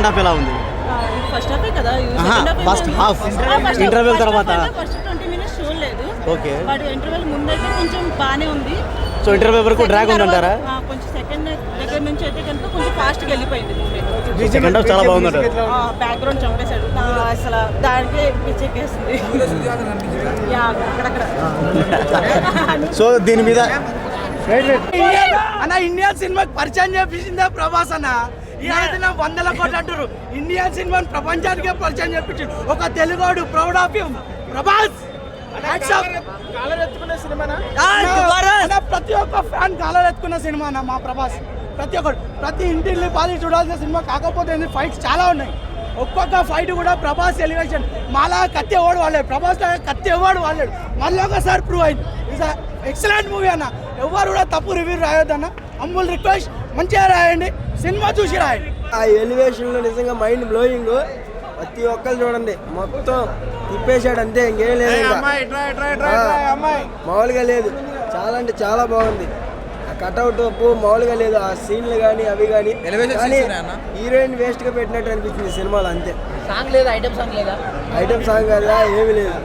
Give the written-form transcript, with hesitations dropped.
Second half ఎలా ఉంది? First హాఫే కదా, ఫస్ట్ హాఫ్ ఇంటర్వెల్ తర్వాత ఫస్ట్ 20 మినిట్స్ చూడలేదు. ఓకే, బట్ ఇంటర్వెల్ ముందైతే కొంచెం బాగానే ఉంది. సో ఇంటర్వెల్ వరకు డ్రాగ్ ఉందంటారా? కొంచెం సెకండ్ దగ్గర నుంచి అయితే కనుక కొంచెం ఫాస్ట్గా వెళ్ళిపోయింది. సెకండ్ హాఫ్ చాలా బాగుందంట. బ్యాక్గ్రౌండ్ చంపేశాడు అసలు, దానికే పిచ్చెక్కేస్తుంది అక్కడక్కడ. సో దీని మీద అన్న ఇండియన్ సినిమాకి పరిచయం చేపించిందే ప్రభాస్ అన్న. ఈ ఆదిన 100 కోట్లు అంటారు. ఇండియన్ సినిమాని ప్రపంచానికే పరిచయం చేపించింది ఒక తెలుగోడు. Proud of you Prabhas. ప్రతి ఒక్క ఫ్యాన్ కాలర్ ఎత్తుకున్న సినిమా అన్న మా ప్రభాస్. ప్రతి ఇంటిని పాలి చూడాల్సిన సినిమా. కాకపోతే ఫైట్స్ చాలా ఉన్నాయి. ఒక్కొక్క ఫైట్ కూడా ప్రభాస్ ఎలివేషన్. మాలా కత్తి ఎవడు వాడలేడు, ప్రభాస్ లాగా కత్తి ఎవడు వాడలేడు. మళ్ళీ ఒకసారి ప్రూవ్ అయింది. ఇట్స్ ఎక్సలెంట్ మూవీ అన్న. ఎవరు కూడా తప్పు రివ్యూ రాయొద్దన్న. అమ్ముల్ రిక్వెస్ట్, మంచిగా రాయండి, సినిమా చూసి రాయండి. ఆ ఎలివేషన్లో నిజంగా మైండ్ బ్లోయింగ్. ప్రతి ఒక్కరు చూడండి, మొత్తం తిప్పేశాడు అంతే, ఇంకేం లేదు. మామూలుగా లేదు, చాలా అంటే చాలా బాగుంది. ఆ కట్అవుట్ మామూలుగా లేదు. ఆ సీన్లు కానీ అవి కానీ హీరోయిన్ వేస్ట్ గా పెట్టినట్టు అనిపించింది సినిమాలో అంతే. సాంగ్ లేదా, ఐటమ్ సాంగ్ లేదా? ఐటమ్ సాంగ్ కదా, ఏమీ లేదు.